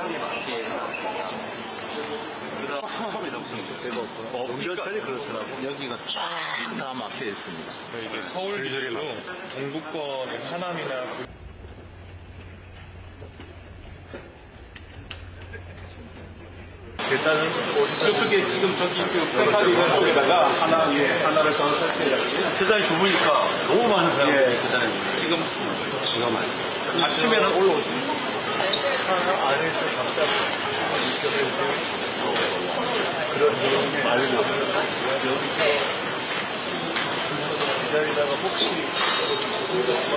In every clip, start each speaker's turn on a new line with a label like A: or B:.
A: 차량이 많게 해놨습니다. 그다음 소비 없습니다. 연결선이 그렇더라고. 여기가 쫙 다 막혀 있습니다.
B: 이게 서울 기준으로 동부권 하남이나
C: 일단은 이쪽에 지금 저기 펜타리 있는 쪽에다가 하나를 더 설치해야지.
A: 세상이 좁으니까 너무 많은 사람들이 있잖아요.
C: 지금
A: 기가 막혀.
C: 아침에는 올라오지.
D: 차 안에서 잠깐 그런 말고 기다리다가 혹시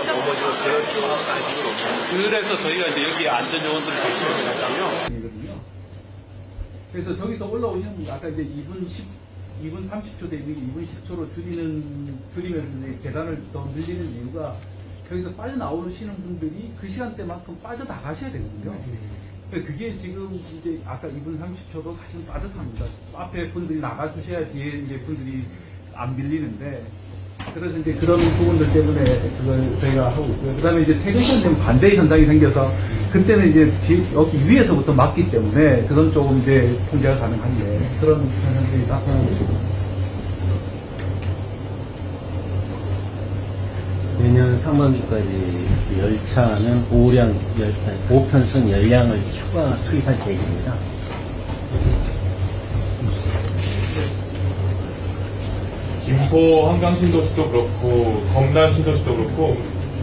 D: 넘어지고 그런 식으로
C: 그래서 저희가 이제 여기 안전요원들을 배치했거든요.
E: 그래서 저기서 올라오시는 분, 아까 이제 2분 30초 대비 2분 10초로 줄이면서 이제 계단을 더 늘리는 이유가 저기서 빠져나오시는 분들이 그 시간대만큼 빠져나가셔야 되거든요. 그게 지금 이제 아까 2분 30초도 사실 빠듯합니다. 앞에 분들이 나가주셔야 뒤에 이제 분들이 안 밀리는데, 그래서 이제 그런 부분들 때문에 그걸 저희가 하고 있고요. 그 다음에 이제 퇴근 시간 되면 반대 현상이 생겨서, 그때는 이제 여기 위에서부터 막기 때문에 그건 조금 이제 통제가 가능한데, 그런 현상들이 나타나고 있습니다.
F: 내년 상반기까지 열차는 보편성 열량을 추가 투입할 계획입니다.
B: 김포 한강 신도시도 그렇고 검단 신도시도 그렇고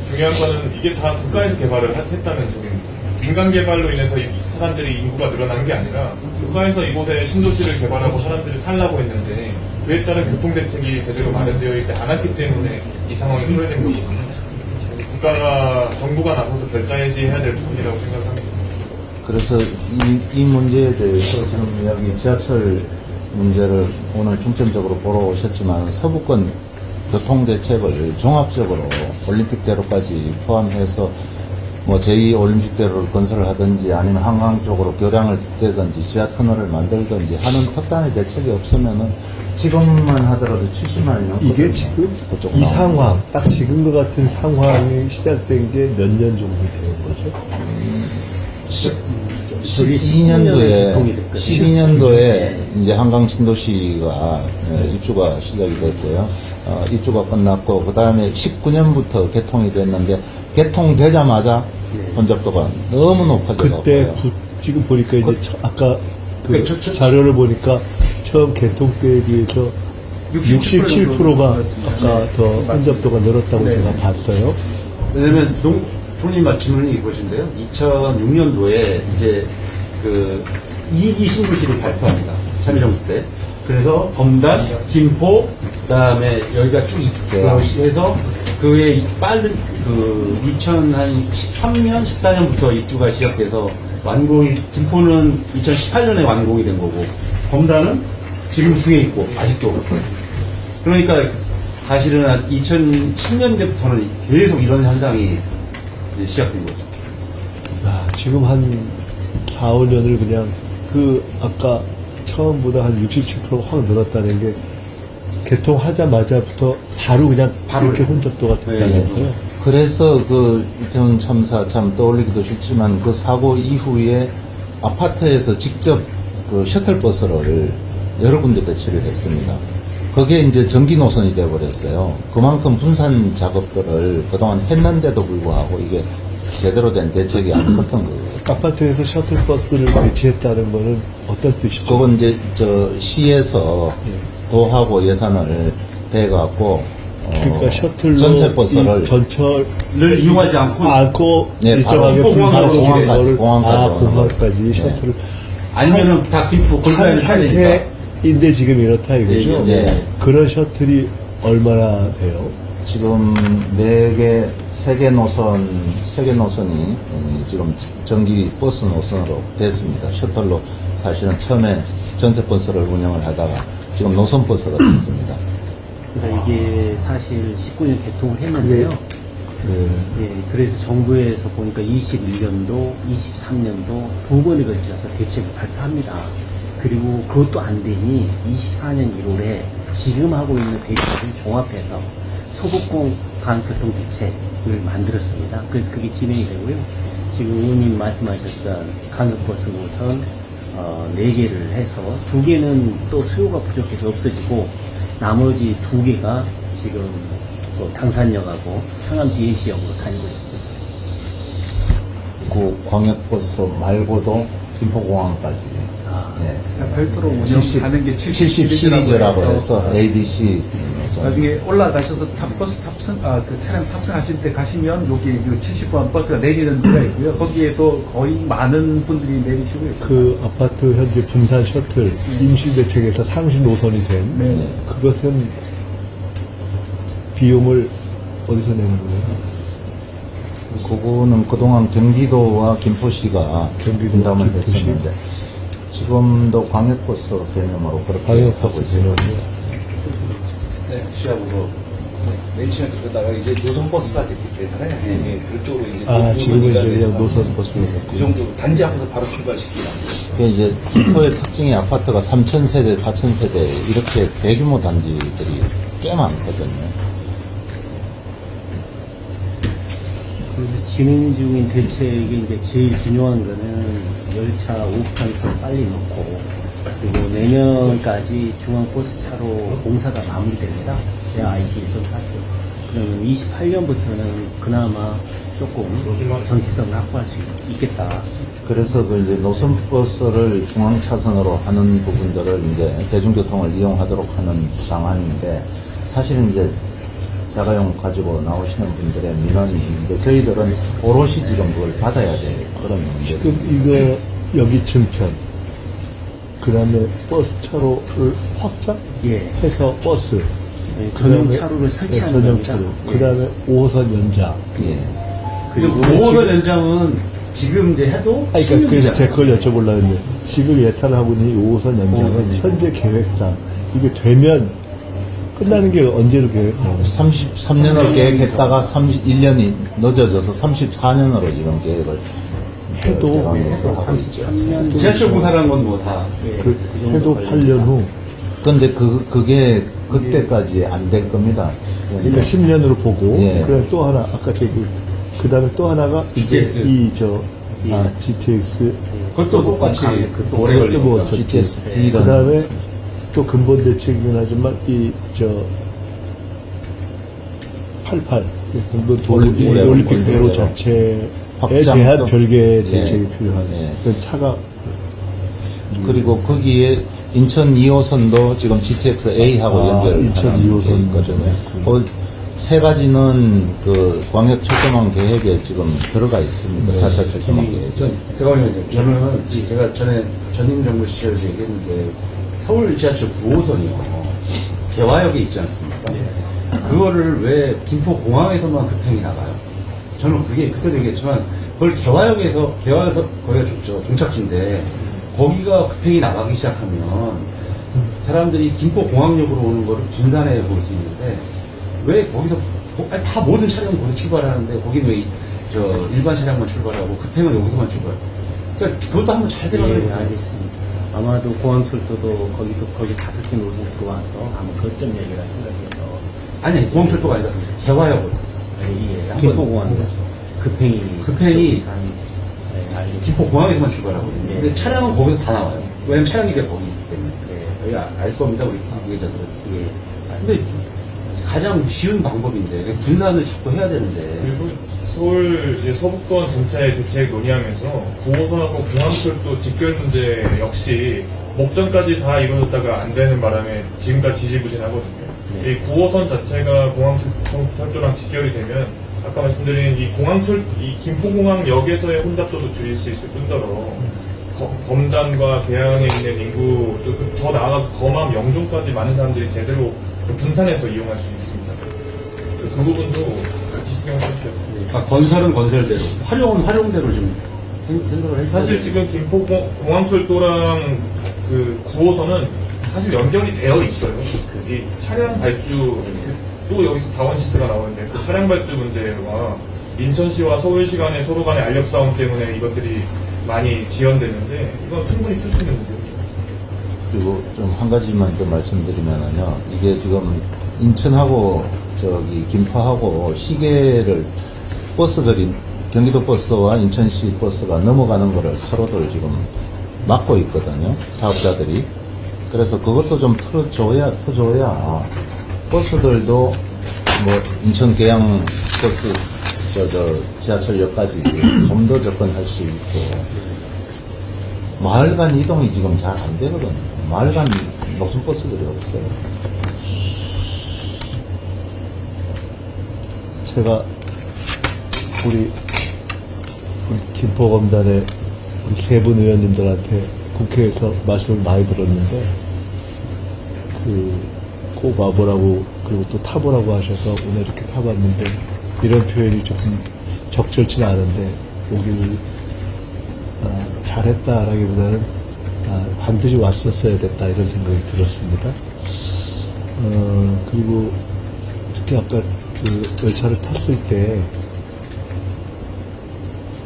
B: 중요한 거는 이게 다 국가에서 개발을 했다는 점입니다. 민간 개발로 인해서 이 사람들이 인구가 늘어난 게 아니라 국가에서 이곳에 신도시를 개발하고 사람들이 살라고 했는데 그에 따른 교통대책이 제대로 마련되어 있지 않았기 때문에 이 상황이 초래된 것입니다. 국가가, 정부가 나서서 결자해지해야 될 부분이라고 생각합니다.
G: 그래서 이 문제에 대해서 지금 여기 지하철 문제를 오늘 중점적으로 보러 오셨지만 서부권 교통대책을 종합적으로 올림픽대로까지 포함해서 뭐 제2올림픽대로를 건설을 하든지 아니면 한강 쪽으로 교량을 떼든지 지하 터널을 만들든지 하는 특단의 대책이 없으면은 지금만 하더라도 70만 원.
D: 이게 지금 이 상황, 딱 지금과 같은 상황이 시작된 게 몇 년 정도 되는 거죠?
G: 12년도에 이제 한강 신도시가 입주가 시작이 됐고요. 입주가 끝났고 그 다음에 19년부터 개통이 됐는데 개통되자마자 혼잡도가 너무 높아져서
D: 그때 지금 보니까 이제 아까 그 자료를 보니까 처음 개통 때에 비해서 67%가 아까 더 혼잡도가 늘었다고 제가 봤어요.
G: 왜냐면 총리 질문이 이것인데요. 2006년도에 이제 그 2기 신도시를 발표합니다. 참여정부 때. 그래서 검단, 김포, 그다음에 여기가 쭉 입주해서 그에 빠른 그 2013년, 14년부터 입주가 시작돼서 완공이 김포는 2018년에 완공이 된 거고 검단은 지금 중에 있고 아직도 그러니까 사실은 2010년대부터는 계속 이런 현상이 시작된 거죠.
D: 지금 한 4, 5년을 그냥 그 아까 처음보다 한 67%가 확 늘었다는 게 개통하자마자부터 바로 그냥 이렇게 혼잡도가 됐다면서요.
G: 그래서 그 이태원 참사 참 떠올리기도 싫지만 그 사고 이후에 아파트에서 직접 그 셔틀버스를 여러 군데 배치를 했습니다. 그게 이제 전기 노선이 되어버렸어요. 그만큼 분산 작업들을 그동안 했는데도 불구하고 이게 제대로 된 대책이 안 썼던 거예요.
D: 아파트에서 셔틀버스를 배치했다는 거는 어떤 뜻이죠?
G: 그건 이제 시에서 도하고 예산을 대갖고
D: 그러니까 셔틀로
G: 전체버스를
D: 전철을
G: 이용하지 않고
D: 일정하게
G: 공항까지
D: 공항까지 셔틀을
G: 아니면은 다 김포
D: 한 상태인데 지금 이렇다 이거죠?
G: 네.
D: 그런 셔틀이 얼마나 돼요?
G: 지금 3개 노선이 지금 전기 버스 노선으로 됐습니다. 셔틀로 사실은 처음에 전세버스를 운영을 하다가 지금 노선버스가 됐습니다.
F: 그러니까 이게 사실 19년 개통을 했는데요. 그래서 정부에서 보니까 21년도, 23년도 두 번에 걸쳐서 대책을 발표합니다. 그리고 그것도 안 되니 24년 1월에 지금 하고 있는 대책을 종합해서 소극공 간교통 대책을 만들었습니다. 그래서 그게 진행이 되고요. 지금 의원님 말씀하셨던 강역버스 노선 4개를 해서 2개는 또 수요가 부족해서 없어지고 나머지 2개가 지금 또 당산역하고 상암 BNC역으로 다니고 있습니다.
G: 그 광역버스 말고도 김포공항까지 네.
E: 별도로 운영하는 게
G: 70 시리즈라고 해서 ABC
E: 나중에 올라가셔서 버스 탑승, 그 차량 탑승하실 때 가시면 여기 70번 버스가 내리는 데가 있고요. 거기에도 거의 많은 분들이 내리시고요.
D: 그 아파트 현재 분산 셔틀 임시대책에서 상시 노선이 된
E: 네.
D: 그것은 비용을 어디서 내는 거예요?
G: 그거는 그동안 경기도와 김포시가
D: 경기도와
G: 분담을
D: 김포시?
G: 했었는데 지금도 광역버스 개념으로 그렇게 하고
D: 광역버스
G: 있습니다.
D: 개념이요.
C: 시합으로 맨 처음에 그러다가 이제 노선버스가 됐기 때문에 그쪽으로 이제
D: 지금은 이제 그냥
C: 되니까
D: 노선 버스로
C: 그 정도 단지 앞에서 바로 출발시키라.
G: 그게 이제 김포의 특징이 아파트가 3,000세대, 4,000세대 이렇게 대규모 단지들이 꽤 많거든요.
F: 그래서 진행 중인 대책이 이제 제일 중요한 거는 열차 5편선 빨리 넣고 그리고 내년까지 중앙버스차로 공사가 마무리됩니다. IC 1.4조. 그러면 28년부터는 그나마 조금 정치성을 확보할 수 있겠다.
G: 그래서 그 이제 노선버스를 중앙차선으로 하는 부분들을 이제 대중교통을 이용하도록 하는 방안인데 사실은 이제 자가용 가지고 나오시는 분들의 민원이 이제 저희들은 오롯이 지금 그걸 받아야 될 그런 문제.
D: 지금 이거 여기 증편, 그 다음에 버스 차로를 확장해서
F: 예.
D: 버스,
F: 전용 차로를 설치하는
D: 전용
F: 겁니다.
D: 차로,
F: 예.
D: 그 다음에 5호선 연장.
G: 예.
F: 그리고
H: 5호선 연장은 지금 이제 해도
D: 그러니까 그래서 제가 그걸 여쭤보려고 했는데 지금 예탄하고 있는 이 5호선 연장은 현재 계획상 이게 되면 끝나는 게 언제로 계획하나요?
G: 33년을 계획했다가 31년이 늦어져서 34년으로 지금 계획을
D: 해도
G: 대강에서 하고 있죠.
F: 33년
H: 지하철 공사라는 건 뭐 다
D: 해도 8년 후.
G: 근데 그게 그때까지 안 될 겁니다.
D: 그러니까 10년으로 보고,
G: 예.
D: 그다음에 또 하나, 아까 그 다음에 또 하나가
H: GTX.
D: GTX.
H: 그것도 똑같이 오래
D: 그것도
H: 걸리고
D: 뭐
G: GTS
D: 그
G: D가
D: 다음에 또 근본 대책이긴 하지만 88. 근본 올림픽 대로 자체에
G: 확장
D: 대한
G: 또.
D: 별개의
G: 예.
D: 대책이 필요한.
G: 예.
D: 그 차가
G: 그리고 거기에 인천 2호선도 지금 GTX A하고 연결을
D: 인천
G: 하는
D: 2호선
G: 게 있거든요. 그 세 가지는 그 광역 철도망 계획에 지금 들어가 있습니다. 4차 철도망 계획.
H: 잠깐만요. 저는 제가 전에 전임 정부 시절에 얘기했는데 서울 지하철 9호선이요. 개화역에 있지 않습니까? 그거를 왜 김포공항에서만 급행이 나가요? 저는 그게 그때도 얘기했지만 그걸 개화역에서 거기가 종착지인데 거기가 급행이 나가기 시작하면 사람들이 김포공항역으로 오는 거를 분산해 볼 수 있는데 왜 거기서 다 모든 차량은 거기 출발하는데 거기는 왜 일반 차량만 출발하고 급행은 여기서만 출발? 그러니까 그것도 한번 잘
F: 예,
H: 생각해 보세요.
F: 알겠습니다. 아마도 공항철도도 거기 5개 노선 들어와서 아마 거점역이라 생각해서
H: 아니 공항철도가 아니라 개화역으로.
F: 예, 김포공항에서 급행이 알겠습니다.
H: 김포공항에서만 출발하거든요.
F: 예.
H: 근데 차량은 거기서 다 나와요. 왜냐면 차량이 이제 거기 있기 때문에.
F: 예.
H: 여기 알 겁니다, 우리 관계자들은.
F: 예.
H: 근데 가장 쉬운 방법인데 분산을 자꾸 해야 되는데
B: 그리고 서울 이제 서부권 전체 대책 논의하면서 9호선하고 공항철도 직결 문제 역시 목전까지 다 이루어졌다가 안 되는 바람에 지금까지 지지부진하거든요. 이 9호선 자체가 공항철도랑 직결이 되면 아까 말씀드린 이 김포공항역에서의 혼잡도도 줄일 수 있을 뿐더러 검단과 계양에 있는 인구 또 더 나아가서 검암, 영종까지 많은 사람들이 제대로 분산해서 이용할 수 있습니다. 그 부분도 같이 신경 쓰셔야 돼요.
H: 그러니까 건설은 건설대로, 활용은 활용대로 좀 생각을 해서
B: 사실 지금 김포공항철도랑 그 9호선은 사실 연결이 되어 있어요. 이 차량 발주, 또 여기서 다원시스가 나오는데 그 차량 발주 문제와 인천시와 서울시 간의 서로 간의 알력 싸움 때문에 이것들이 많이 지연되는데 이건 충분히 풀 수 있는 문제입니다.
G: 그리고 좀 한 가지만 더 말씀드리면은요, 이게 지금 인천하고 김포하고 시계를 버스들이 경기도 버스와 인천시 버스가 넘어가는 거를 서로들 지금 막고 있거든요. 사업자들이. 그래서 그것도 좀 터줘야 버스들도 뭐 인천 계양 버스 지하철역까지 좀 더 접근할 수 있고 마을 간 이동이 지금 잘 안 되거든요. 마을 간 노선 버스들이 없어요.
D: 제가 우리 김포검단의 우리 세 분 의원님들한테 국회에서 말씀을 많이 들었는데 꼭 와보라고 그리고 또 타보라고 하셔서 오늘 이렇게 타봤는데 이런 표현이 조금 적절치는 않은데 오길 잘했다라기보다는 반드시 왔었어야 됐다 이런 생각이 들었습니다. 그리고 특히 아까 그 열차를 탔을 때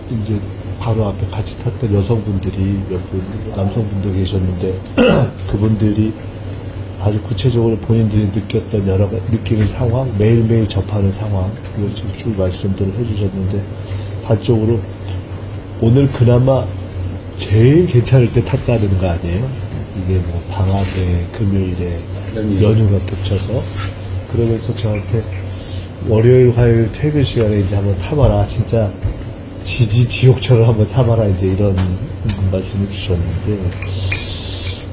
D: 이제 바로 앞에 같이 탔던 여성분들이 몇 분, 남성분도 계셨는데 그분들이 아주 구체적으로 본인들이 느꼈던 여러 가지 느끼는 상황, 매일매일 접하는 상황, 이걸 지금 쭉 말씀들을 해주셨는데 단적으로 오늘 그나마 제일 괜찮을 때 탔다는 거 아니에요? 이게 뭐 방학에 금요일에 연휴가 겹쳐서 그러면서 저한테 월요일, 화요일 퇴근 시간에 이제 한번 타봐라. 진짜 지옥처럼 한번 타봐라. 이제 이런 말씀을 주셨는데,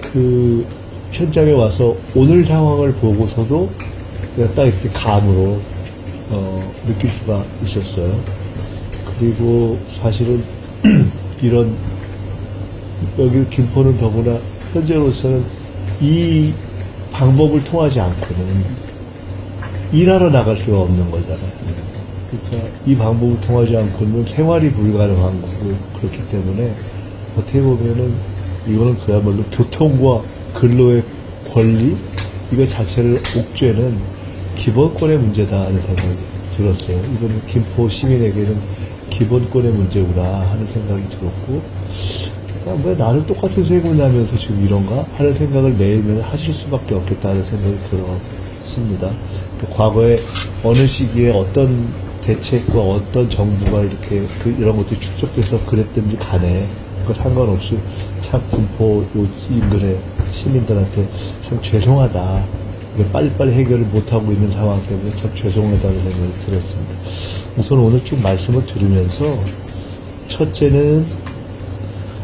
D: 그 현장에 와서 오늘 상황을 보고서도 그냥 딱 이렇게 감으로, 느낄 수가 있었어요. 그리고 사실은 이런, 여기 김포는 더구나 현재로서는 이 방법을 통하지 않고는 일하러 나갈 수가 없는 거잖아요. 그러니까 이 방법을 통하지 않고는 생활이 불가능한 거고 그렇기 때문에 어떻게 보면은 이거는 그야말로 교통과 근로의 권리 이거 자체를 옥죄는 기본권의 문제다 하는 생각이 들었어요. 이거는 김포 시민에게는 기본권의 문제구나 하는 생각이 들었고 왜 나는 똑같은 세금을 내면서 지금 이런가 하는 생각을 매일매일 하실 수밖에 없겠다 하는 생각이 들었습니다. 과거에 어느 시기에 어떤 대책과 어떤 정부가 이렇게 이런 것들이 축적돼서 그랬든지 간에 그 상관없이 참 김포 요 인근의 시민들한테 참 죄송하다. 빨리빨리 해결을 못하고 있는 상황 때문에 참 죄송하다는 생각이 들었습니다. 우선 오늘 쭉 말씀을 들으면서 첫째는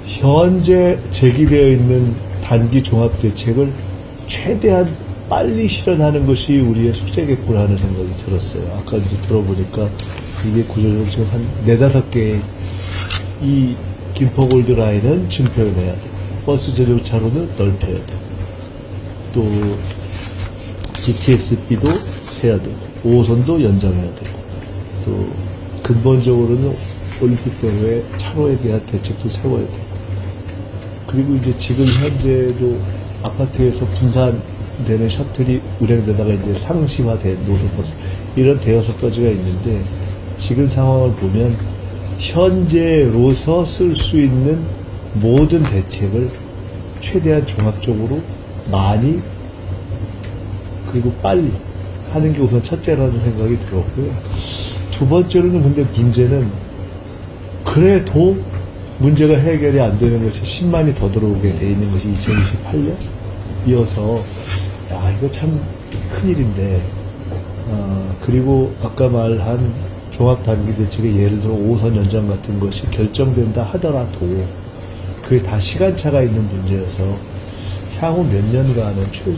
D: 현재 제기되어 있는 단기 종합대책을 최대한 빨리 실현하는 것이 우리의 숙제겠구나 하는 생각이 들었어요. 아까 이제 들어보니까 이게 구조적으로 지금 한 4-5개의 이 김포골드 라인은 증표해내야 돼. 버스 전용차로는 넓혀야 돼. 또 GTX-B도 해야 되고 5호선도 연장해야 되고 또 근본적으로는 올림픽 대회 차로에 대한 대책도 세워야 되고 그리고 이제 지금 현재도 아파트에서 분산되는 셔틀이 운행되다가 이제 상시화된 노선버스 이런 대여섯 가지가 있는데 지금 상황을 보면 현재로서 쓸 수 있는 모든 대책을 최대한 종합적으로 많이 그리고 빨리 하는 게 우선 첫째라는 생각이 들었고요. 두 번째로는 근데 문제는 그래도 문제가 해결이 안 되는 것이 10만이 더 들어오게 돼 있는 것이 2028년이어서 야 이거 참 큰일인데 그리고 아까 말한 종합단기대책의 예를 들어 5호선 연장 같은 것이 결정된다 하더라도 그게 다 시간차가 있는 문제여서 향후 몇 년간은 최소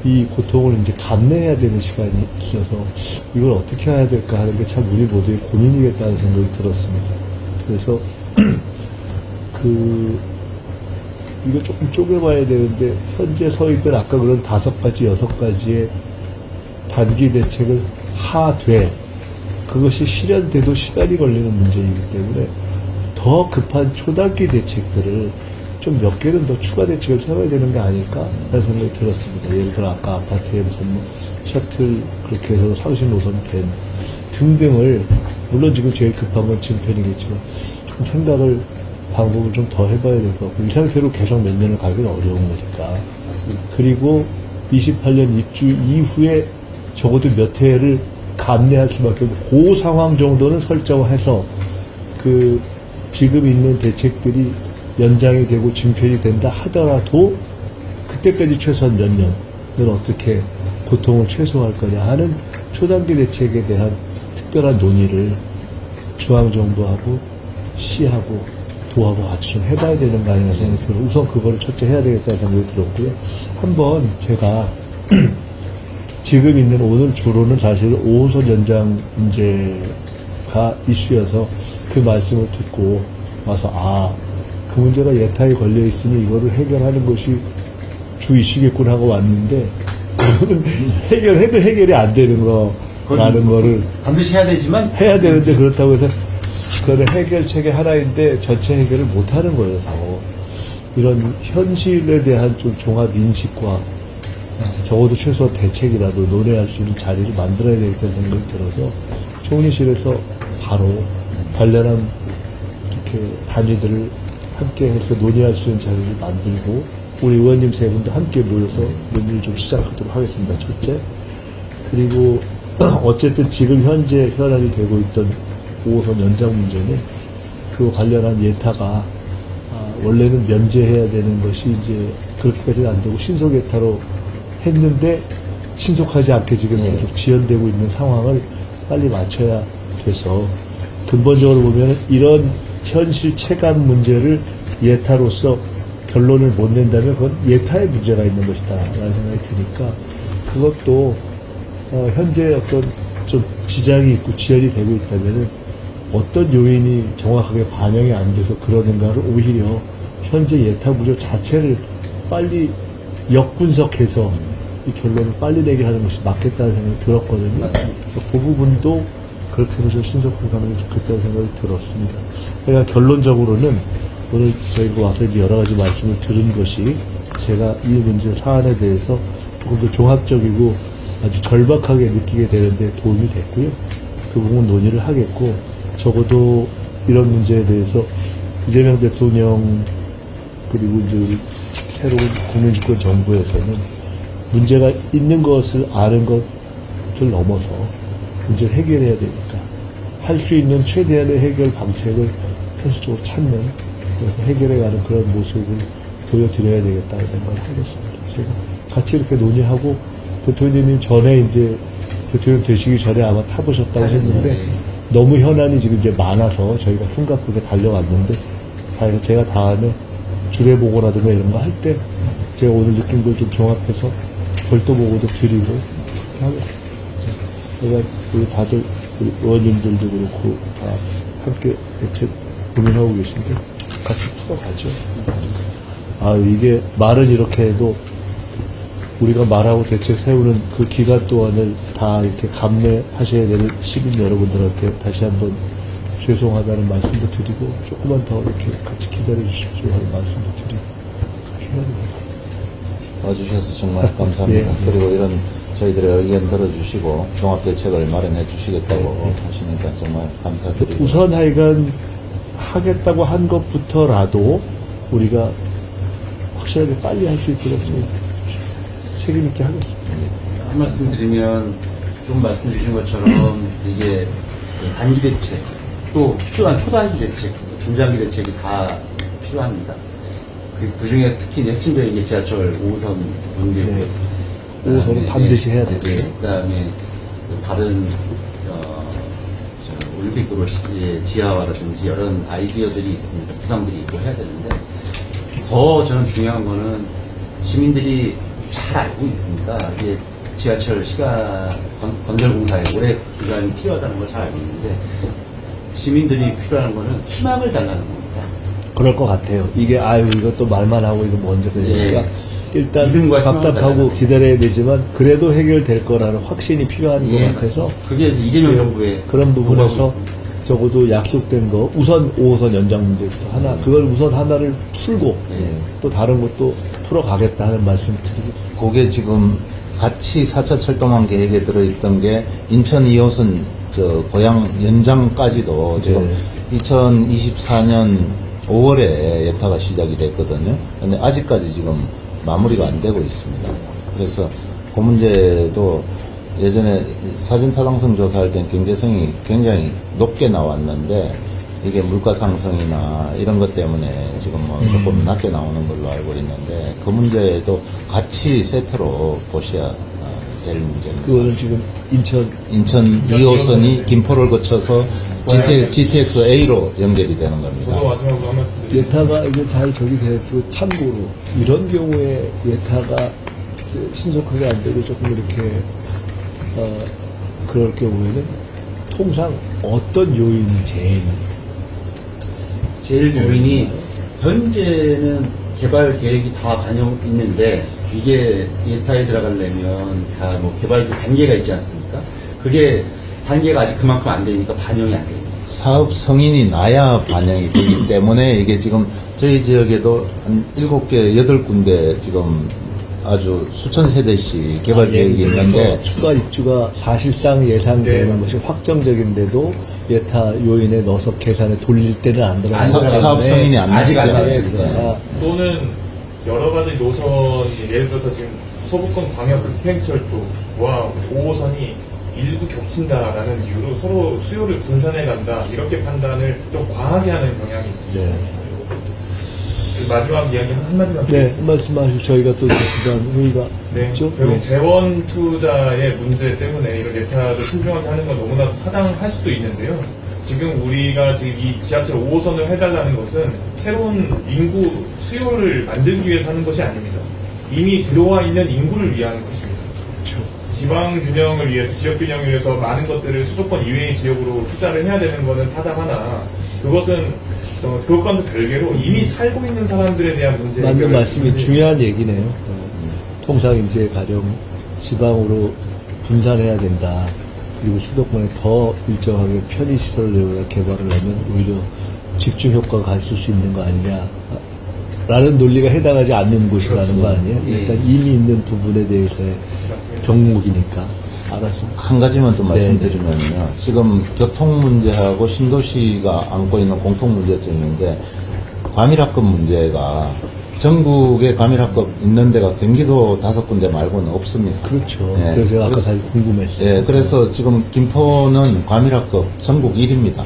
D: 이 고통을 이제 감내해야 되는 시간이 있어서 이걸 어떻게 해야 될까 하는 게 참 우리 모두의 고민이겠다는 생각이 들었습니다. 그래서 이거 조금 쪼개봐야 되는데 현재 서 있던 아까 그런 5가지, 6가지의 단기 대책을 하되 그것이 실현돼도 시간이 걸리는 문제이기 때문에 더 급한 초단기 대책들을 좀 몇 개는 더 추가 대책을 세워야 되는 게 아닐까 하는 생각이 들었습니다. 예를 들어 아까 아파트에 무슨 뭐 셔틀 그렇게 해서 상신 노선 된 등등을 물론 지금 제일 급한 건 증편이겠지만 좀 생각을 방법을 좀 더 해봐야 될 것 같고 이 상태로 계속 몇 년을 가기는 어려운 거니까 그리고 28년 입주 이후에 적어도 몇 해를 감내할 수밖에 없고 그 상황 정도는 설정해서 그 지금 있는 대책들이 연장이 되고 증편이 된다 하더라도 그때까지 최소한 몇 년은 어떻게 고통을 최소화할 거냐 하는 초단기 대책에 대한 특별한 논의를 중앙정부하고 시하고 도하고 같이 좀 해봐야 되는 거 아닌가 생각이 들어요. 우선 그거를 첫째 해야 되겠다는 생각이 들었고요. 한번 제가 지금 있는 오늘 주로는 사실 5호선 연장 문제가 이슈여서 그 말씀을 듣고 와서 그 문제가 예타에 걸려 있으니 이거를 해결하는 것이 주 이슈겠구나 하고 왔는데 해결해도 해결이 안 되는 거라는 거를
H: 반드시 해야 되지만
D: 해야 되는데 그렇다고 해서 그거는 해결책의 하나인데 전체 해결을 못하는 거여서 이런 현실에 대한 좀 종합 인식과 적어도 최소한 대책이라도 논의할 수 있는 자리를 만들어야 되겠다는 생각이 들어서 총리실에서 바로 관련한 이렇게 단위들을 함께 해서 논의할 수 있는 자리를 만들고 우리 의원님 세 분도 함께 모여서 논의를 좀 시작하도록 하겠습니다. 첫째. 그리고 어쨌든 지금 현재 현안이 되고 있던 5호선 연장 문제는 그 관련한 예타가 원래는 면제해야 되는 것이 이제 그렇게까지는 안 되고 신속 예타로 했는데 신속하지 않게 지금 계속 지연되고 있는 상황을 빨리 맞춰야 돼서 근본적으로 보면 이런 현실 체감 문제를 예타로서 결론을 못 낸다면 그건 예타의 문제가 있는 것이다 라는 생각이 드니까 그것도 현재 어떤 좀 지장이 있고 지연이 되고 있다면 어떤 요인이 정확하게 반영이 안 돼서 그러는가를 오히려 현재 예타 구조 자체를 빨리 역분석해서 이 결론을 빨리 내게 하는 것이 맞겠다는 생각이 들었거든요. 그 부분도 그렇게 해서 좀 신속하게 가는 게 좋겠다는 생각이 들었습니다. 그러니까 결론적으로는 오늘 저희가 와서 이제 여러 가지 말씀을 들은 것이 제가 이 문제 사안에 대해서 조금 더 종합적이고 아주 절박하게 느끼게 되는데 도움이 됐고요. 그 부분 논의를 하겠고 적어도 이런 문제에 대해서 이재명 대통령 그리고 이제 우리 새로운 국민주권 정부에서는 문제가 있는 것을 아는 것을 넘어서 문제를 해결해야 되니까 할 수 있는 최대한의 해결 방책을 현실적으로 찾는 그래서 해결해가는 그런 모습을 보여드려야 되겠다는 생각을 하겠습니다. 제가 같이 이렇게 논의하고 대통령님 전에 이제 대통령 되시기 전에 아마 타보셨다고 했는데 너무 현안이 지금 이제 많아서 저희가 숨가쁘게 달려왔는데 그래서 제가 다음에 주례보고라든가 이런 거 할 때 제가 오늘 느낀 걸 좀 종합해서 별도 보고도 드리고 그렇게 하겠습니다. 제가 우리 다들 우리 의원님들도 그렇고 다 함께 대책 고민하고 계신데 같이 풀어가죠. 이게 말은 이렇게 해도 우리가 말하고 대책 세우는 그 기간 동안을 다 이렇게 감내하셔야 되는 시민 여러분들한테 다시 한번 죄송하다는 말씀도 드리고 조금만 더 이렇게 같이 기다려 주십시오 하는 말씀도 드리고 그렇게 해야 됩니다.
G: 와주셔서 정말 감사합니다.
D: 예.
G: 그리고 이런 저희들의 의견 들어주시고 종합대책을 마련해 주시겠다고 하시니까 정말 감사드리고
D: 우선 하여간 하겠다고 한 것부터라도 우리가 확실하게 빨리 할 수 있도록 좀 책임있게 하겠습니다.
H: 한 말씀 드리면 좀 말씀 주신 것처럼 이게 단기 대책 또 필요한 초단기 대책, 중장기 대책이 다 필요합니다. 그 중에 특히 핵심적인 게 지하철 5호선 문제고
D: 네. 5호선은 반드시 해야 되고요.
H: 네, 그다음에 다른 올림픽으로 지하화라든지 여러 아이디어들이 있습니다. 부담들이 있고 해야 되는데 더 저는 중요한 거는 시민들이 잘 알고 있습니다. 이게 지하철 건설공사에 오래 기간이 필요하다는 걸 잘 알고 있는데 시민들이 필요한 거는 희망을 달라는 겁니다.
D: 그럴 것 같아요. 이게 이것도 말만 하고 이거 먼저 그러니까 일단
H: 믿음과
D: 답답하고
H: 희망을
D: 기다려야 되지만 그래도 해결될 거라는 확신이 필요한 것 같아서
H: 그게 이재명 정부의
D: 그런 부분에서
H: 노력이 있습니다.
D: 적어도 약속된 거 우선 5호선 연장 문제부터 하나 그걸 우선 하나를 풀고 또 다른 것도 풀어가겠다 하는 말씀을 드리겠습니다.
G: 그게 지금 같이 4차 철도망 계획에 들어있던 게 인천 2호선 고양 연장까지도 지금 2024년 5월에 예타가 시작이 됐거든요. 근데 아직까지 지금 마무리가 안 되고 있습니다. 그래서 그 문제도 예전에 사진 타당성 조사할 땐 경제성이 굉장히 높게 나왔는데 이게 물가 상승이나 이런 것 때문에 지금 뭐 조금 낮게 나오는 걸로 알고 있는데 그 문제도 같이 세트로 보셔야 될 문제입니다.
D: 그거는 지금
G: 인천 2호선이 김포를 거쳐서 GTX A로 연결이 되는 겁니다.
B: 저도 마지막으로 한 말씀 드릴게요.
D: 예타가 이게 잘 저기 돼서 참고로 이런 경우에 예타가 신속하게 안 되고 조금 이렇게 그럴 경우에는 통상 어떤 요인이
H: 제일 요인이 현재는 개발 계획이 다 반영 있는데 이게 예타에 들어가려면 다 뭐 개발 단계가 있지 않습니까? 그게 단계가 아직 그만큼 안 되니까 반영이 안 됩니다.
G: 사업 성인이 나야 반영이 되기 때문에 이게 지금 저희 지역에도 한 7개, 8군데 지금 아주 수천 세대씩 개발 계획이 있는데
D: 추가 입주가 사실상 예상되는
B: 네.
D: 것이 확정적인데도 예타 요인에 넣어서 계산에 돌릴 때는 안 들어가는
G: 사업 성인이 안
H: 아직 안
G: 나기
H: 됐습니다.
G: 때문에
B: 또는 여러 가지 노선이 예를 들어서 지금 서부권 광역 급행철도와 5호선이 일부 겹친다라는 이유로 서로 수요를 분산해 간다 이렇게 판단을 좀 과하게 하는 경향이 있습니다.
D: 네.
B: 그 마지막 이야기 한마디만
D: 네, 말씀하시고 저희가 또 그다음 회의가
B: 네,
D: 있죠.
B: 결국
D: 네.
B: 재원 투자의 문제 때문에 이런 예타를 신중하게 하는 건 너무나도 타당할 수도 있는데요. 지금 우리가 지금 이 지하철 5호선을 해달라는 것은 새로운 인구 수요를 만들기 위해서 하는 것이 아닙니다. 이미 들어와 있는 인구를 위한 것입니다.
D: 그렇죠.
B: 지방 균형을 위해서, 지역 균형을 위해서 많은 것들을 수도권 이외의 지역으로 투자를 해야 되는 것은 타당하나 그것은 그것과는 별개로 이미 살고 있는 사람들에 대한 문제
D: 맞는 말씀이 중요한 얘기네요. 통상 이제 가령 지방으로 분산해야 된다. 그리고 수도권에 더 일정하게 편의시설을 개발을 하면 오히려 집중 효과가 갔을 수 있는 거 아니냐. 라는 논리가 해당하지 않는 곳이라는 거 아니에요? 일단 이미 있는 부분에 대해서의 병목이니까. 알았습니다.
G: 한 가지만 더 말씀드리면요. 지금 교통 문제하고 신도시가 안고 있는 공통 문제점인데 과밀학급 문제가 전국에 과밀학급 있는 데가 경기도 5군데 말고는 없습니다.
D: 그렇죠.
G: 예,
D: 그래서 제가 아까
G: 그래서-
D: 사실 궁금했어요.
G: 예, 그래서 지금 김포는 과밀학급 전국 1위입니다.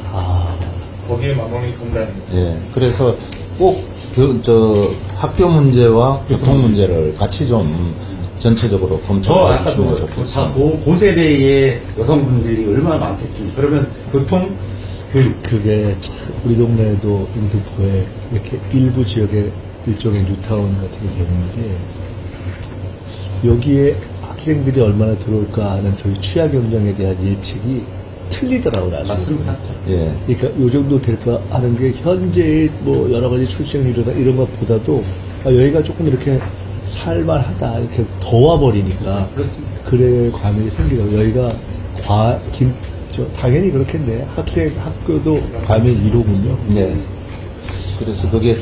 B: 거기에 마망이 건다는
G: 예, 그래서 꼭 학교 문제와 교통 문제를 같이 좀 전체적으로
H: 저
G: 검토해
H: 아까도
G: 주시면
H: 다
G: 좋겠습니다.
H: 고세대의 여성분들이 얼마나 많겠습니까? 그러면 교통, 교육.
D: 그게 참 우리 동네에도 인도포에 이렇게 일부 지역에 일종의 뉴타운 같은 게 되는데 여기에 학생들이 얼마나 들어올까 하는 저희 취약 경쟁에 대한 예측이 틀리더라고요. 아주.
H: 맞습니다.
G: 예.
D: 그러니까 요 정도 될까 하는 게 현재의 뭐 여러 가지 출생률이나 이런 것보다도 여기가 조금 이렇게 살만하다 이렇게 더워버리니까
H: 그렇습니다.
D: 그래 과밀이 생기더라고요. 여기가 당연히 그렇겠네. 학교도 과밀 1호군요.
G: 네. 그래서 그게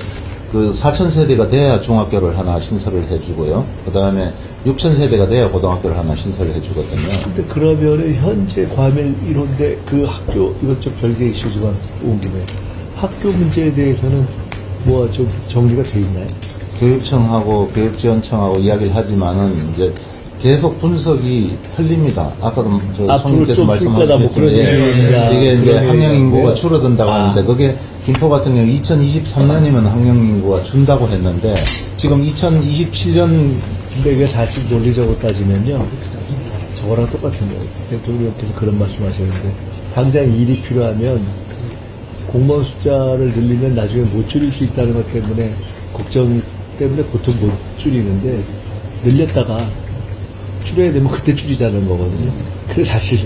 G: 그 4,000세대가 돼야 중학교를 하나 신설을 해주고요. 그 다음에 6,000세대가 돼야 고등학교를 하나 신설을 해주거든요.
D: 근데 그러면은 현재 과밀 1호인데 그 학교, 이것 좀 별개 이슈지만 온 김에 학교 문제에 대해서는 뭐 좀 정리가 돼 있나요?
G: 교육청하고 교육지원청하고 이야기를 하지만은 이제 계속 분석이 틀립니다. 아까도 저
D: 앞으로
G: 성님께서
D: 좀 줄 거다 뭐 그런
G: 말씀하셨는데
D: 얘기가
G: 이게 이제
D: 그런
G: 학령 인구가
D: 얘기인데.
G: 줄어든다고 하는데 그게 김포 같은 경우 2023년이면 학령 인구가 준다고 했는데 지금 2027년
D: 근데 이게 사실 논리적으로 따지면요. 저거랑 똑같은 거예요. 대통령께서 그런 말씀 하셨는데 당장 일이 필요하면 공무원 숫자를 늘리면 나중에 못 줄일 수 있다는 것 때문에 걱정 때문에 보통 못 줄이는데 늘렸다가 줄여야 되면 그때 줄이자는 거거든요. 근데 사실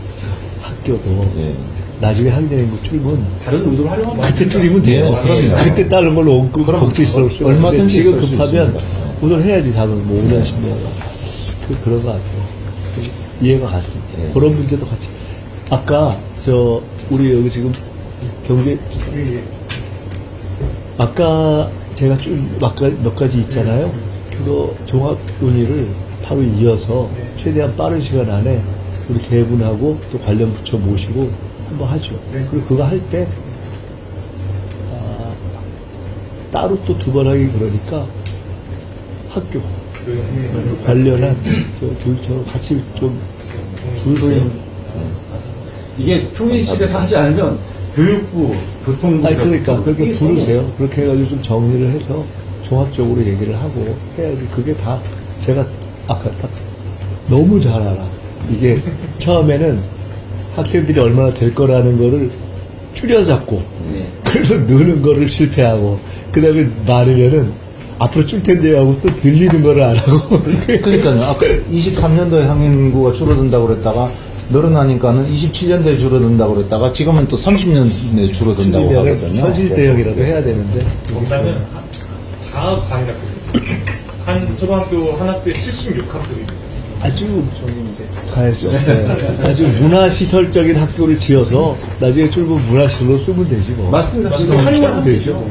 D: 학교도
G: 예.
D: 나중에 학년인구 줄면
H: 다른 의도로 활용하면
D: 그때 줄이면 돼요.
G: 그럼요.
D: 그때 다른 걸로 옮고 복지시설 쓰고
G: 얼마든지
D: 근데 지금
G: 쓸수
D: 급하면
G: 있습니다.
D: 우선 해야지 다음은 뭐 5년 10년 그런 것 같아요. 이해가 갔습니다.
G: 예.
D: 그런 문제도 같이 아까 우리 여기 지금 경제 아까 제가 쭉 몇 가지 있잖아요. 그거 종합 논의를 바로 이어서 최대한 빠른 시간 안에 우리 세 분하고 또 관련 부처 모시고 한번 하죠. 그리고 그거 할 때 따로 또 두 번 하기 그러니까 학교 관련한 교육처럼 같이 좀 부르세요.
H: 이게 총리실에서 하지 않으면 교육부, 교통부.
D: 아니, 그러니까, 그렇게 부르세요. 그렇게 해가지고 좀 정리를 해서 종합적으로 얘기를 하고 해야지. 그게 다 제가 아까 딱 너무 잘 알아. 이게 처음에는 학생들이 얼마나 될 거라는 거를 줄여잡고 그래서 느는 거를 실패하고 그 다음에 많으면은 앞으로 줄 텐데 하고 또 늘리는 거를 안 하고
G: 그러니까요. 아까 23년도에 학년 인구가 줄어든다고 그랬다가 늘어나니까는 27년도에 줄어든다고 그랬다가 지금은 또 30년에 줄어든다고 하거든요.
D: 현실 대응이라도 해야 되는데
B: 검사는 다 과외학교. 한 초등학교 한 학교에 76학급입니다.
D: 아주 가야죠. 아주 문화시설적인 학교를 지어서 나중에 출구 문화시설로 쓰면 되지 뭐.
H: 맞습니다.
D: 지금 활용하면 되죠.